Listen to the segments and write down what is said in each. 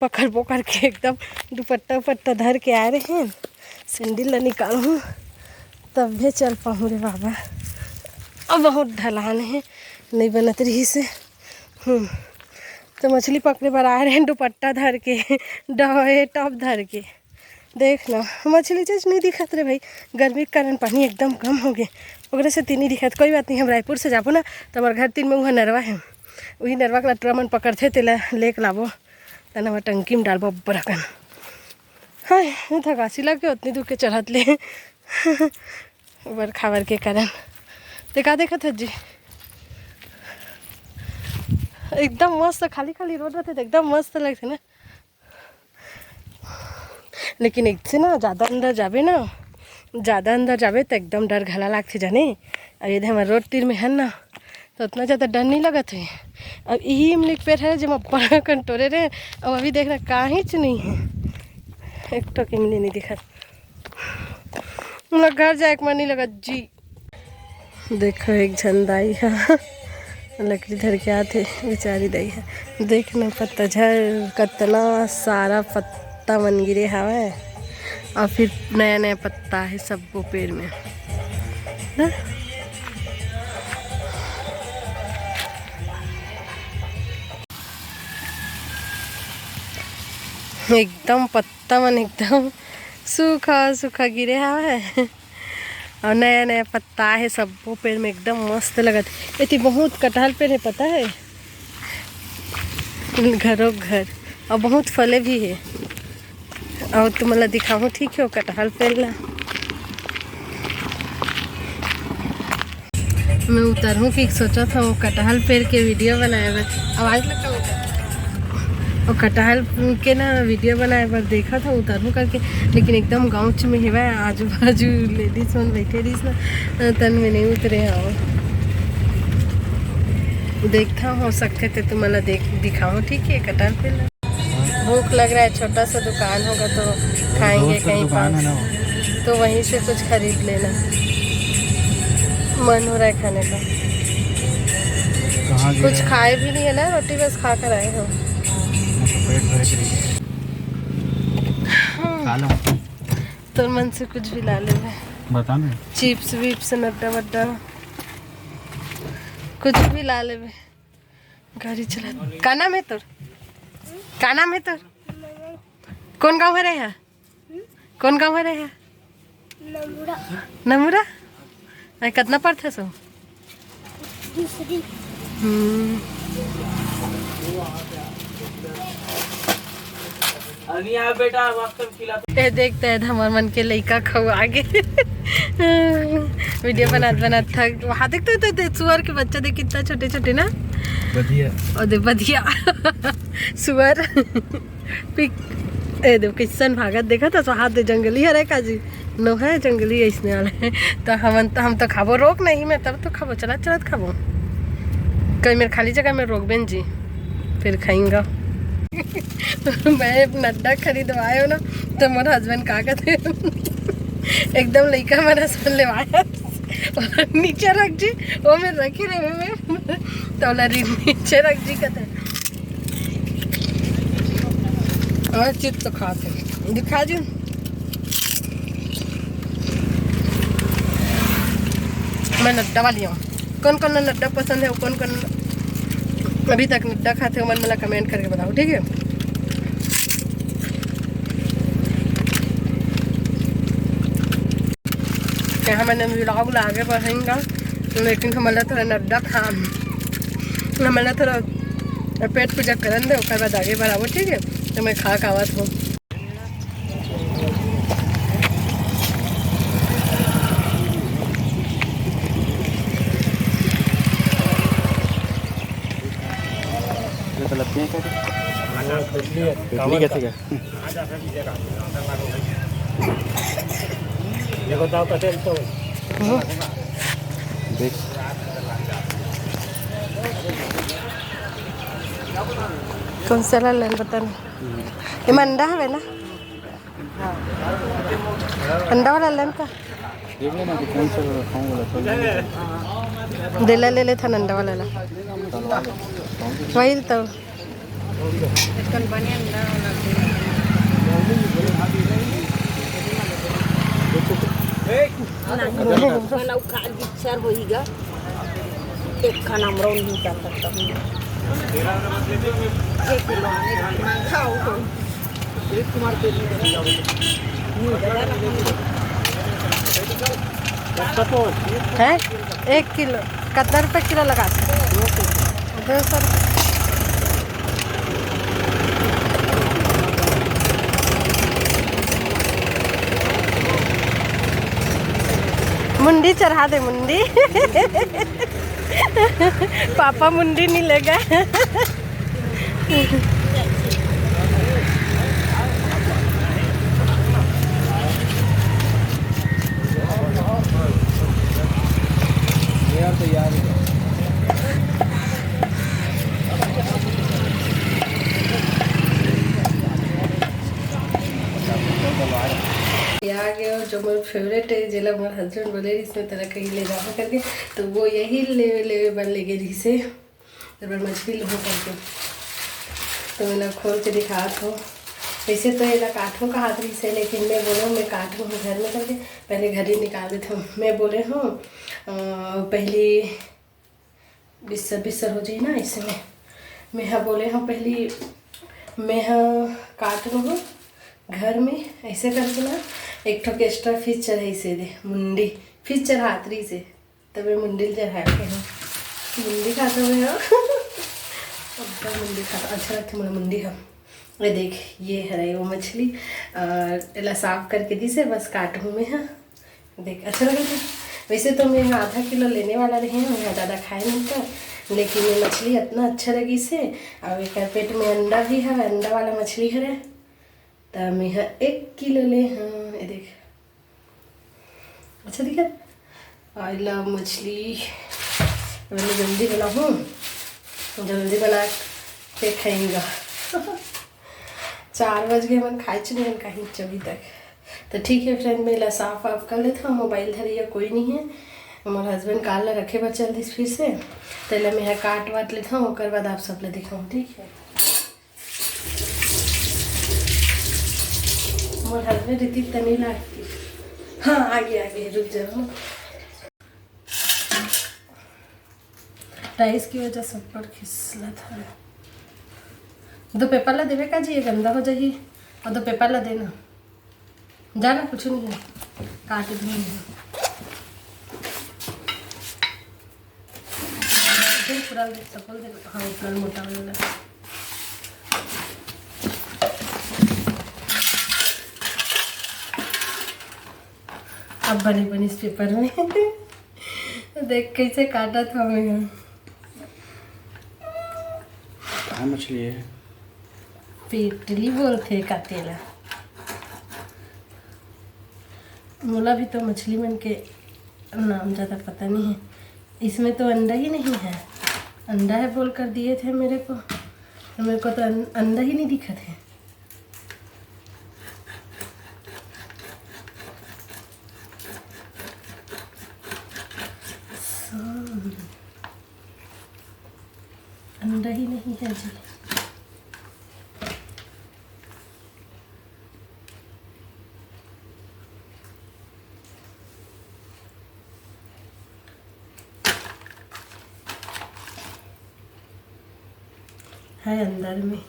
पकड़ पकड़ के एकदम दुपट्टा उपट्टा धर के आ रहे हैं। सैंडल ला निकालूँ तब भी चल पाऊँ रे बाबा। अब बहुत ढलान है, नहीं बनत रही से। तो मछली पकड़े पर आ रहे हैं दुपट्टा धर के, डहे टॉप धर के। देखना मछली चीज नहीं दिखत रे भाई, गर्मी के कारण पानी एकदम कम हो गए, ओकरे से तीन ही दिखत। कोई बात नहीं, हम रायपुर से जाबो ना तो हमारे घर तीन में वहाँ नरवा है, वही नरवा का ट्रमन पकड़ते तेला लेके लाबो तना मैं टंकी में डालबो बरकन। हाँ थकासी लग के उतनी दूर के चढ़त ले बरखा वर के कारण। देखा था जी एकदम मस्त खाली खाली रोड रहते तो एकदम मस्त लगते ना। लेकिन एक से ना ज़्यादा अंदर जाबे तो एकदम डर घला लगते जाने। अब यदि हमारे रोड तीर में है ना तो उतना ज़्यादा डर नहीं लगत है। अब यही इमलिक पेड़ है जो बड़ा कंटोरे रहे। अब अभी देखना कहीं च नहीं है, एक तो इमली नहीं दिखा। हम लोग घर जाए मन नहीं लगा जी। देखो एक झंडाई है, लकड़ी धर के आते बेचारी दई है। देखना पत्ता झड़ कितना सारा पत्ता मन गिरे हवा, और फिर नया नया पत्ता है सब वो पेड़ में ना। एकदम पत्ता मन एकदम सूखा सूखा गिरे हवा और नया नया पत्ता है सब वो पेड़ में, एकदम मस्त लगत। इतनी बहुत कटहल पेड़ है पता है, घरों घर, और बहुत फले भी है। और तुम मला दिखाऊँ ठीक है वो कटहल पेड़ ला। मैं उतरूँ कि सोचा था वो कटहल पेड़ के वीडियो बनाए बस आवाज़ लगा और कटहल के ना वीडियो बनाए बार देखा था उतरूँ करके। लेकिन एकदम गाँव में है आजू बाजू लेडीज मन बैठे रही ना, तन में नहीं उतरे आओ। देखता हो सकते थे तो मला दिखाऊँ ठीक है कटहल पे। भूख लग रहा है, छोटा सा दुकान होगा तो खाएंगे कहीं पास, तो वहीं से कुछ खरीद लेना। मन हो रहा है खाने का, कुछ खाए भी नहीं है ना, रोटी बस खा कर आए हो। तो मन से कुछ भी ला ले, बता दे चिप्स विप्स नड्डा वड्डा कुछ भी ला ले। गाड़ी चला। का नाम है तोर? का नाम है तोर? कौन गाँव है रहे? कौन गाँव है रहे? नमुरा। कितना पढ़ते सो? बेटा ये देखते हैं हमारे मन के लड़का खाओ आगे वीडियो बना थक वहाँ देखते तो सुअर के बच्चा देख कितना छोटे छोटे ना, बढ़िया और दे बढ़िया सुअर पिक ए देव किसन भागत देखा था। हाथ दे जंगली है रे काजी नो है जंगली ऐसने वाले। तो हम तो खाबो, रोक नहीं मैं तब तो खाबो, चलत चलत खाबो। कहीं मेरे खाली जगह में रोक बेन जी फिर खाएंगा मैं नड्डा खरीदवाए हो ना तो मेरा हस्बैंड का कहते एकदम लड़का मेरा सुन ले और नीचे रख जी वो मैं रखी रहे मैं तो नीचे रख जी कहते और चित तो खाते दिखा जी। मैं नड्डा वाली हूँ, कौन कौन नड्डा पसंद है, कौन कौन अभी तक नड्डा खाते हो मन मला कमेंट करके बताओ ठीक है। यहाँ मैंने व्लॉग आगे बढ़ेगा लेकिन हमारा थोड़ा नड्डा खाम हमारा थोड़ा पेट पूजा करन दे उसके बाद आगे बढ़ाओ ठीक है। तो मैं खा खावत हूँ। कौन सा लाल बताना ये अंडा है ना, अंडा वाला लाल का दिला ले ले था अंडा वाला वही तो कल बने ना Kalau kak besar bohiga, ikan amron hitam tetap. Kilo ini mangkau tuh. है 1 किलो कितना रुपये किलो लगाते हैं 200 मुंडी चढ़ा दे मुंडी पापा मुंडी नहीं लेगा आ गया जो मेरा फेवरेट है जिला मेरे हस्बैंड बोले इसमें तरह कहीं ले जाना करके तो वो यही ले बन ले गई से मछली लो करके तो मैंने खोल के दिखा तो वैसे तो ये काटों का हाथ रही से लेकिन मैं बोला मैं काट रहा हूँ घर में करके पहले घर ही निकाल देता हूँ मैं बोले हूँ पहली बिस्सर हो जाए ना इसमें मैं हाँ बोले हूँ पहली मैं हाँ काट रहा हूँ घर में ऐसे करके ना एक ठोक एक्स्ट्रा फिश चढ़ाई से दे मुंडी फिश चढ़ातरी से तब मैं मुंडी चढ़ा के हूँ मुंडी खाता मैं अब मुंडी खाता अच्छा लगता है मुंडी हम ये देख ये है वो मछली और साफ करके दी से बस काटूँ मैं हाँ देख अच्छा लगा था वैसे तो मैं आधा किलो लेने वाला रहे हैं मैं ज़्यादा खाए नहीं था लेकिन ये मछली इतना अच्छा लगी से और एक पेट में अंडा भी है अंडा वाला मछली है तो मैं 1 किलो ले हाँ ये देख अच्छा दिखा आई लव मछली मैंने जल्दी बनाऊँ जल्दी बना के खाएंगा 4 बज गए मन खाए नहीं कहीं अभी तक तो ठीक है फ्रेंड मैं साफ वाफ कर लेता हूँ मोबाइल धरिए कोई नहीं है हमारे हस्बैंड काल ला रखे बा चल फिर से तो मैं काट वाट लेता हूँ उसके बाद आप सब ले दिखाऊँ ठीक है हमारे हस्बैंड इतनी तनी लागती हाँ आगे रुक जाओ टाइस की वजह सब पर खिसला था 2 पेपर ला देवे का जी ये गंदा हो जाएगी और 2 पेपर ला देना जाना कुछ नहीं है काट दूँगी पूरा सपोल दे हाँ उतना मोटा वाला अब बनी इस पेपर में देख कैसे काटा था मैं कहाँ मछली है पेटली बोलते काटेला मोला भी तो मछली मन के नाम ज़्यादा पता नहीं है इसमें तो अंडा ही नहीं है अंडा है बोल कर दिए थे मेरे को तो अंडा ही नहीं दिखा थे अंडा ही नहीं है जी है अंदर में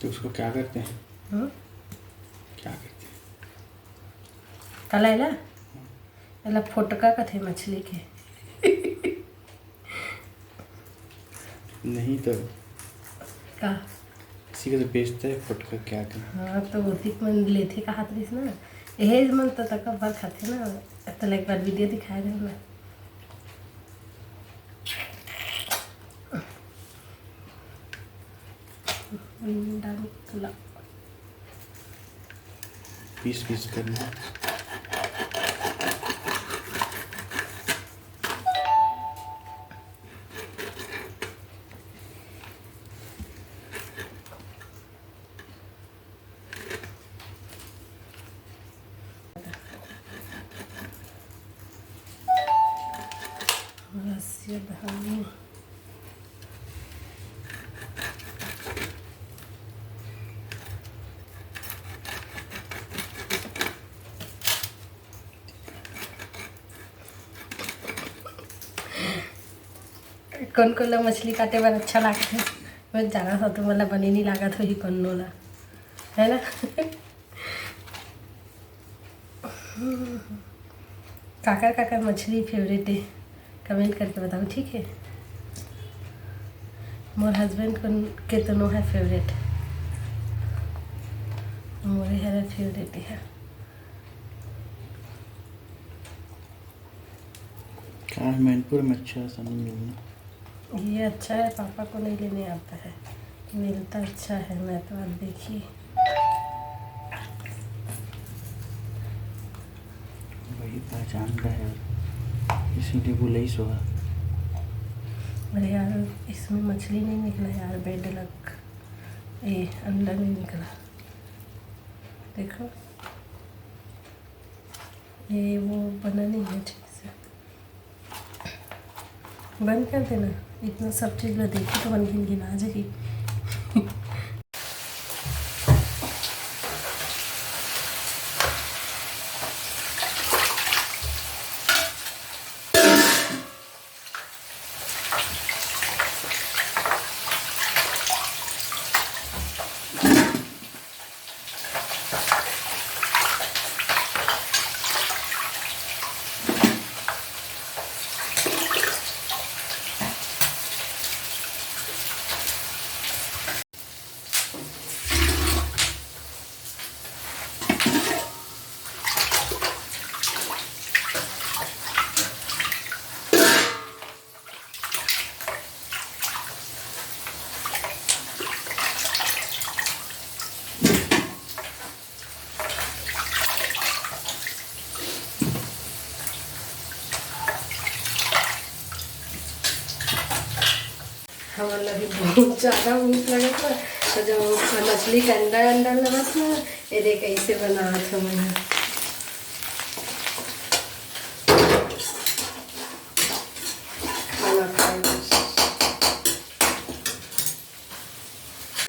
तो उसको क्या करते हैं क्या करते हैं काला एला फोटका का थे मछली के नहीं तो का किसी को तो बेचता है फटका क्या कर हाँ तो उसी मन लेथे का हाथ दिस ना यही मन तो तक बार खाते ना तो एक बार वीडियो दिखाए रहे मैं पीस करना बस कैसे धानी कौन कौन ला मछली काटे बार अच्छा लगता है। मैं जाना था तो मतलब बनी नहीं लगा था ही कौन ला है ना। काकर काकर मछली फेवरेट है कमेंट करके बताओ ठीक है। मोर हस्बैंड के तो नो है फेवरेट, मोरे है फेवरेट है। मैनपुर में अच्छा सा नहीं मिलना। ये अच्छा है, पापा को नहीं लेने आता है, मिलता अच्छा है। मैं तो आप देखिए वही पहचान का है इसीलिए बोले ही सोहा। अरे यार इसमें मछली नहीं निकला यार, बेड लग ये अंडा नहीं निकला। देखो ये वो बना नहीं है ठीक से। बंद कर देना, इतना सब चीज़ ला देखी तो मन गिन गिना जाएगी। हमारे लगे बहुत ज़्यादा भूख लगा था तो जब मछली का अंडा अंडा लगा था ये देख कैसे बना था मैंने। खाना खाए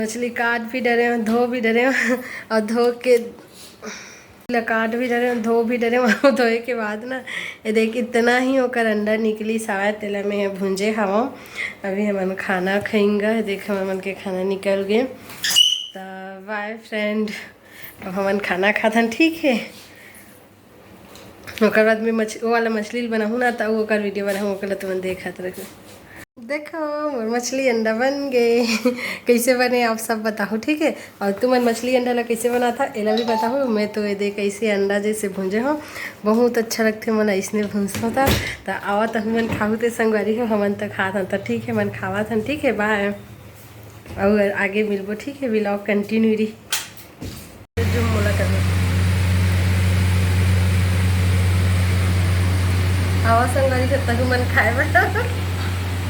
मछली काट भी डरे हैं, धो भी डरे हैं और धो के काट भी डरे हैं, धो भी डरे हैं। धोए के बाद ना ये देख इतना ही होकर अंडा निकली सावा तेल में भूंजे हवा। अभी हम खाना खाएंगे, देख हम के खाना निकल गए। तो बाय फ्रेंड, अब हम खाना खाथन ठीक है। ओकर बाद में वो वाला मछली बनाऊँ ना तो वो वीडियो बनाऊँ ओकर तुम देखत रहो। देखो मोर मछली अंडा बन गए। कैसे बने आप सब बताओ ठीक है। और तुमन मछली अंडा ला कैसे बना था एला भी बताओ। मैं तो ये देख कैसे अंडा जैसे भूंजे हो बहुत अच्छा लगते मन ऐसने भूंजता था। तो आवा तो हमन खाऊ ते संगवारी हो हमन तो खात तो ठीक है मन खावा था ठीक है। बाय और आगे मिलबो ठीक है, व्लॉग कंटिन्यू रही जो मोला करना। आवा संगवारी तक मन खाए बता।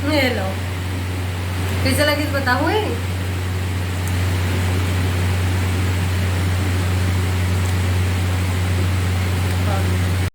ये लो कैसे लगी बताऊँ।